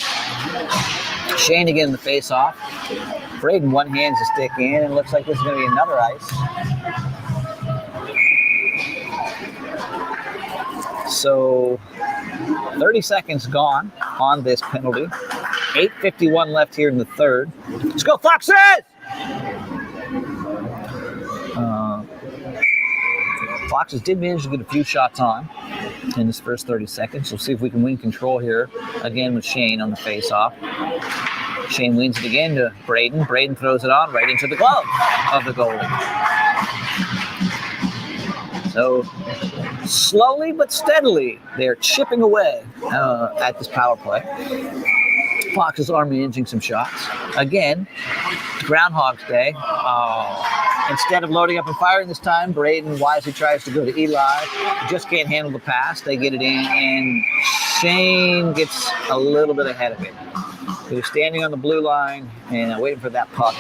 Shane again in the face-off. Braden one hands the stick in, and it looks like this is going to be another ice. So 30 seconds gone on this penalty. 8:51 left here in the third. Let's go, Foxes! Foxes did manage to get a few shots on in this first 30 seconds. We'll see if we can win control here again with Shane on the face-off. Shane wins it again to Braden. Braden throws it on right into the glove of the goalie. So slowly but steadily, they're chipping away at this power play. Foxes are managing some shots. Again, Groundhog's Day. Instead of loading up and firing this time, Braden wisely tries to go to Eli. Just can't handle the pass. They get it in, and Shane gets a little bit ahead of it. He was standing on the blue line and waiting for that puck.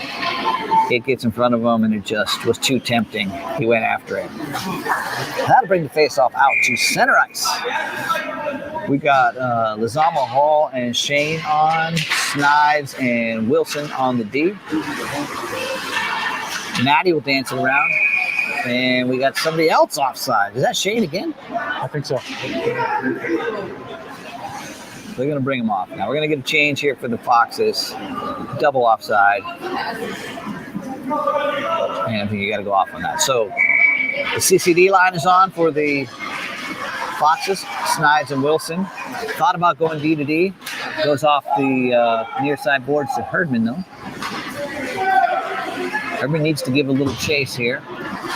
It gets in front of him, and it just was too tempting. He went after it. That'll bring the faceoff out to center ice. We got Lizamo, Hall, and Shane on. Snides and Wilson on the D. Maddie will dance it around. And we got somebody else offside. Is that Shane again? I think so. They're going to bring him off. Now we're going to get a change here for the Foxes. Double offside. And I think you got to go off on that. So the CCD line is on for the Foxes, Snides and Wilson. Thought about going D to D. Goes off the near side boards to Herdman, though. Herdman needs to give a little chase here.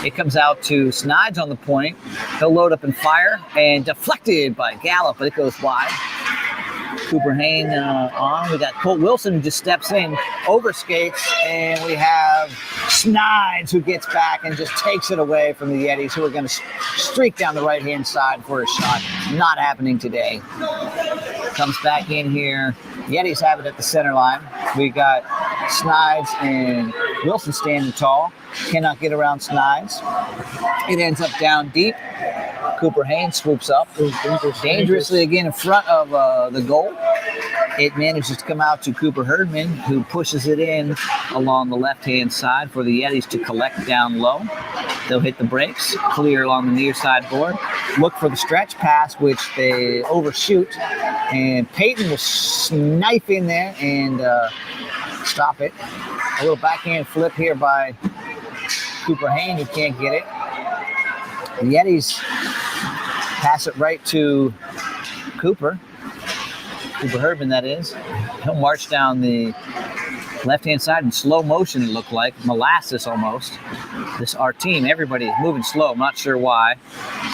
It comes out to Snides on the point. He'll load up and fire, and deflected by Gallup, but it goes wide. Cooper Hain on. We got Colt Wilson who just steps in, overskates, and we have Snides who gets back and just takes it away from the Yetis, who are going to streak down the right-hand side for a shot. Not happening today. Comes back in here. Yetis have it at the center line. We got Snides and Wilson standing tall. Cannot get around Snides. It ends up down deep. Cooper Hain swoops up dangerously again in front of the goal. It manages to come out to Cooper Herdman, who pushes it in along the left-hand side for the Yetis to collect down low. They'll hit the brakes, clear along the near side board. Look for the stretch pass, which they overshoot. And Peyton will knife in there and stop it. A little backhand flip here by Cooper Hain, who can't get it. The Yetis pass it right to Cooper Herdman, that is. He'll march down the left-hand side in slow motion, it looked like. Molasses almost. Our team, everybody is moving slow. I'm not sure why.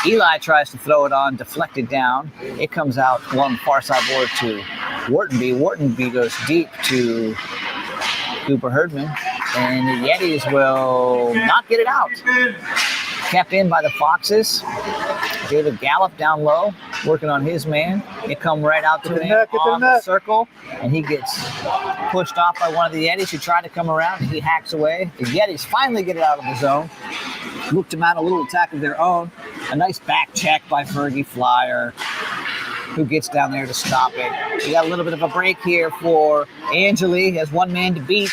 Eli tries to throw it on, deflected down. It comes out along the far side board to Whartonby. Whartonby goes deep to Cooper Herdman. And the Yetis will not get it out. Kept in by the Foxes. David Gallup down low, working on his man. It come right out to him on the circle, and he gets pushed off by one of the Yetis who tried to come around, and he hacks away. The Yetis finally get it out of the zone. Looked him out, a little attack of their own. A nice back check by Fergie Flyer, who gets down there to stop it. We got a little bit of a break here for Angeli. He has one man to beat.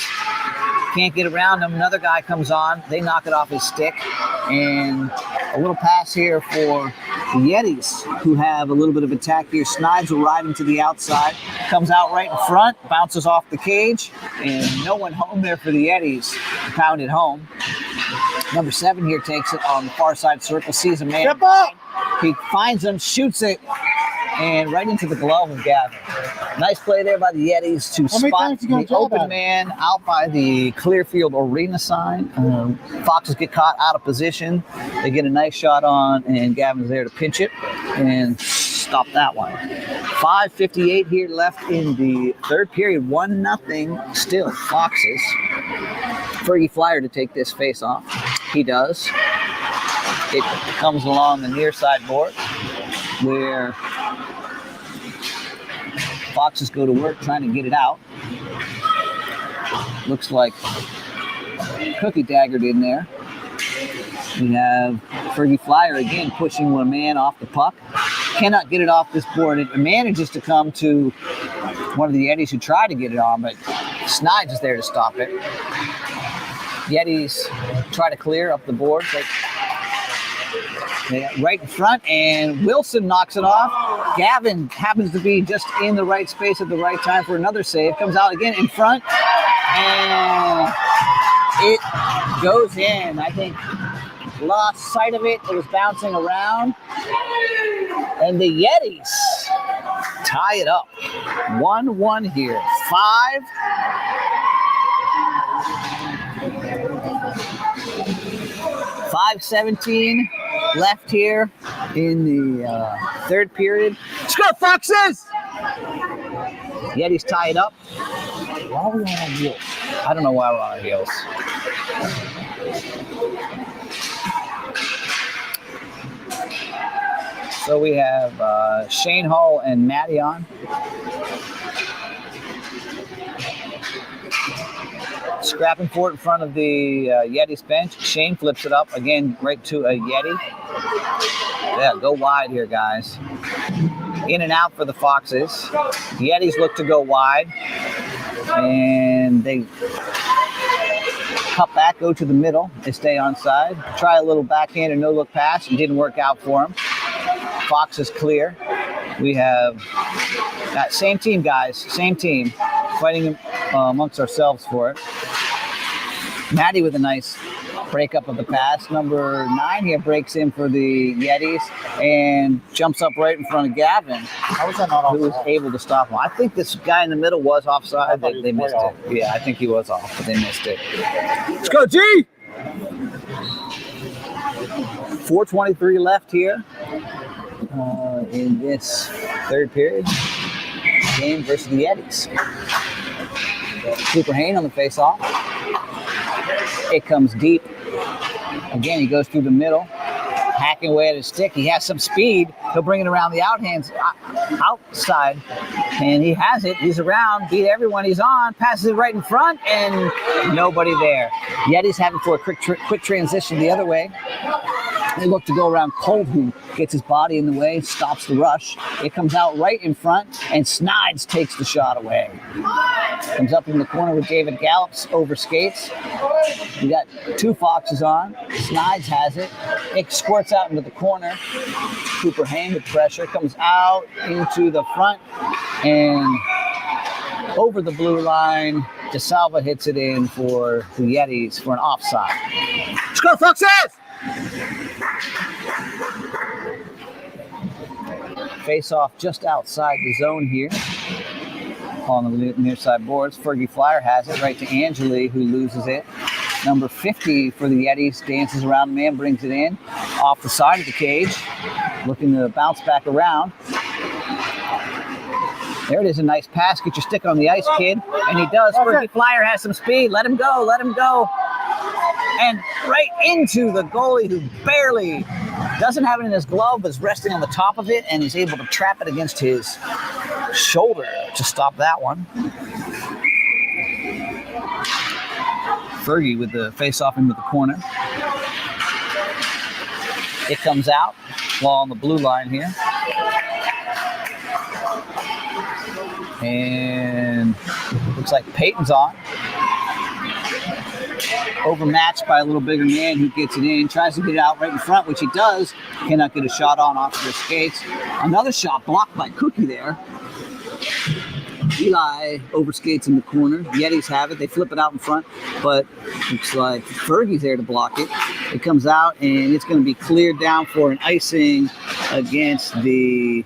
Can't get around him. Another guy comes on. They knock it off his stick. And a little pass here for the Yetis, who have a little bit of attack here. Snides will ride into the outside. Comes out right in front. Bounces off the cage. And no one home there for the Yetis. Pound it home. Number 7 here takes it on the far side circle. Sees a man. He finds him, shoots it, and right into the glove of Gavin. Nice play there by the Yetis to spot the open man out by the Clearfield Arena sign. Foxes get caught out of position. They get a nice shot on, and Gavin's there to pinch it and stop that one. 5:58 here left in the third period. 1-0 still Foxes. Fergie Flyer to take this face off. He does. It comes along the near side board where Foxes go to work trying to get it out. Looks like Cookie daggered in there. We have Fergie Flyer again pushing one man off the puck. cannot get it off this board. It manages to come to one of the Yetis who tried to get it on, but Snides is there to stop it. Yetis try to clear up the board. Right in front, and Wilson knocks it off. Gavin happens to be just in the right space at the right time for another save. Comes out again in front, and it goes in. I think lost sight of it. It was bouncing around, and the Yetis tie it up. 1-1 here. 5:17 left here in the third period. Let's go, Foxes! Yetis tie it up. Why are we on our heels? I don't know why we're on our heels. So we have Shane Hall and Matty on. Scrapping for it in front of the Yeti's bench. Shane flips it up again right to a Yeti. Yeah, go wide here, guys. In and out for the Foxes. Yetis look to go wide. And they cut back, go to the middle. They stay onside. Try a little backhand and no-look pass. It didn't work out for them. Foxes clear. We have that same team, guys. Same team. Fighting amongst ourselves for it. Matty with a nice breakup of the pass. Number 9 here breaks in for the Yetis and jumps up right in front of Gavin. How was that not offside? Who was able to stop him. I think this guy in the middle was offside. They missed it. Yeah, I think he was off, but they missed it. Let's go, G! 4:23 left here in this third period. Game versus the Yetis. Cooper Hayne on the face-off. It comes deep. Again, he goes through the middle, hacking away at his stick. He has some speed. He'll bring it around the outside, and he has it. He's around, beat everyone he's on, passes it right in front, and nobody there. Yeti's having for a quick transition the other way. They look to go around Cold, who gets his body in the way, stops the rush. It comes out right in front, and Snides takes the shot away. Comes up in the corner with David Gallops over skates. We got 2 Foxes on. Snides has it. It squirts out into the corner. Cooper Hayne with pressure comes out into the front and over the blue line. DeSalva hits it in for the Yetis for an offside. Let's go, Foxes! Face off just outside the zone here on the near side boards. Fergie Flyer has it right to Angeli, who loses it. Number 50 for the Yetis dances around the man, brings it in off the side of the cage, looking to bounce back around. There it is, a nice pass. Get your stick on the ice, kid. And he does. Fergie Flyer has some speed. Let him go. Let him go. And right into the goalie, who barely doesn't have it in his glove, but is resting on the top of it and is able to trap it against his shoulder to stop that one. Fergie with the face-off into the corner. It comes out while on the blue line here. And looks like Peyton's on. Overmatched by a little bigger man who gets it in, tries to get it out right in front, which he does. Cannot get a shot on off of his skates. Another shot blocked by Cookie there. Eli overskates in the corner. Yetis have it. They flip it out in front, but looks like Fergie's there to block it. It comes out, and it's going to be cleared down for an icing against the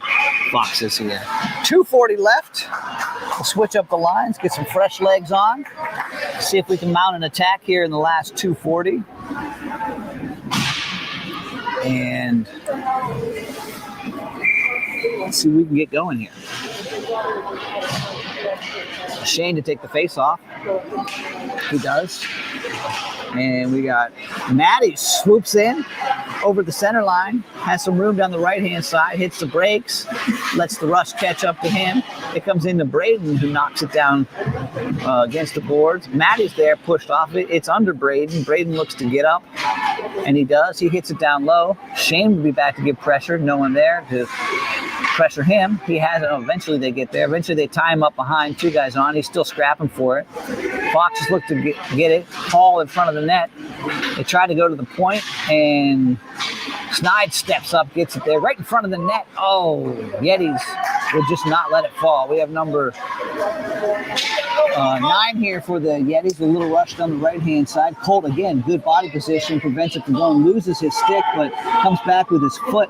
Foxes here. 2:40 left. We'll switch up the lines, get some fresh legs on. See if we can mount an attack here in the last 2:40. And let's see if we can get going here. Shane to take the face off. He does. And we got Matty swoops in over the center line, has some room down the right-hand side, hits the brakes, lets the rush catch up to him. It comes into Braden, who knocks it down against the boards. Matty's there, pushed off it. It's under Braden. Braden looks to get up, And he does. He hits it down low. Shane will be back to give pressure. No one there to pressure him. He has it. Eventually they get there. Eventually they tie him up behind 2 guys on. He's still scrapping for it. Foxes look to get it. Paul in front of the net. They try to go to the point, and Snide steps up, gets it there right in front of the net. Oh, Yetis will just not let it fall. We have number 9 here for the Yetis. A little rushed on the right-hand side. Colt, again, good body position, prevents it from going, loses his stick, but comes back with his foot,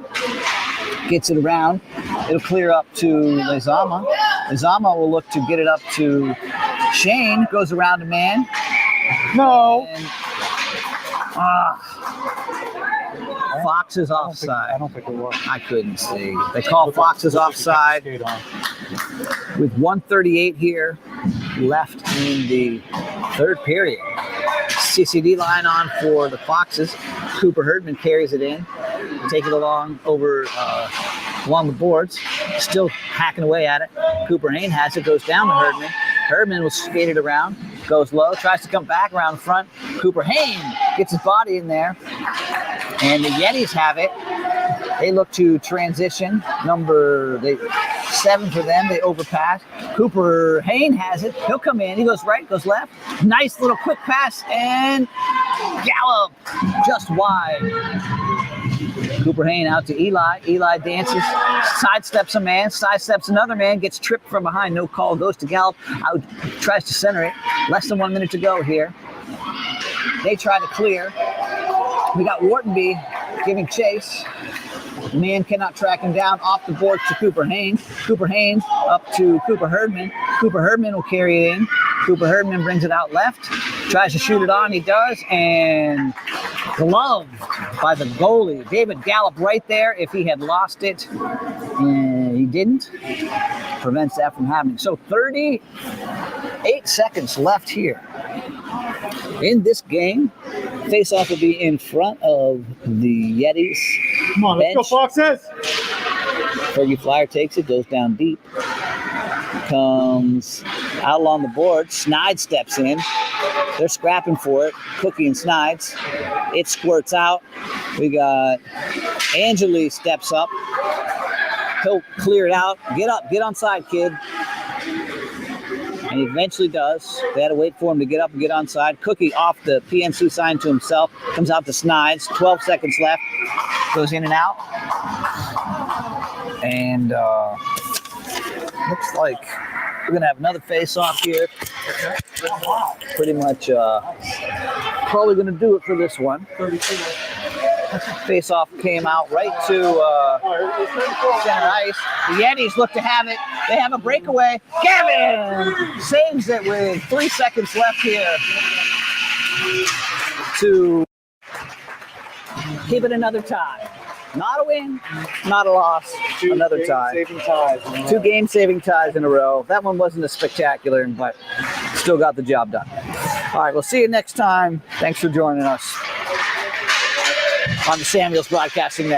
gets it around. It'll clear up to Lezama. Lezama will look to get it up to Shane, goes around a man. No. And, Foxes offside. I don't think it was. I couldn't see. They call Foxes offside with 1:38 here left in the third period. CCD line on for the Foxes. Cooper Herdman carries it in, take it along the boards, still hacking away at it. Cooper Hain has it, goes down to Herdman. Herdman will skate it around, goes low, tries to come back around the front. Cooper Hain gets his body in there, and the Yetis have it. They look to transition. Number 7 for them. They overpass. Cooper Hain has it. He'll come in. He goes right, goes left. Nice little quick pass, and Gallup just wide. Cooper Hain out to Eli. Eli dances, sidesteps a man, sidesteps another man, gets tripped from behind. No call, goes to Gallup. Out, tries to center it. Less than 1 minute to go here. They try to clear. We got Whartonby giving chase. The man cannot track him down. Off the board to Cooper Hain. Cooper Hain up to Cooper Herdman. Cooper Herdman will carry it in. Cooper Herdman brings it out left. Tries to shoot it on. He does. And gloved by the goalie. David Gallup right there. If he had lost it, and he didn't, prevents that from happening. So 38 seconds left here in this game. Face-off will be in front of the Yetis. Come on, let's go, Foxes! Fergie Flyer takes it, goes down deep. Comes out along the board. Snide steps in. They're scrapping for it. Cookie and Snides. It squirts out. We got Angeli steps up. He'll clear it out. Get up. Get onside, kid. And he eventually does. They had to wait for him to get up and get onside. Cookie off the PNC sign to himself. Comes out to Snides. 12 seconds left. Goes in and out. And looks like we're going to have another face-off here. Pretty much probably going to do it for this one. Face-off came out right to center ice. The Yetis look to have it. They have a breakaway. Gavin saves it with 3 seconds left here to keep it another tie. Not a win, not a loss, another tie. 2 game-saving ties in a row. That one wasn't as spectacular, but still got the job done. All right, we'll see you next time. Thanks for joining us on the Samuels Broadcasting Network.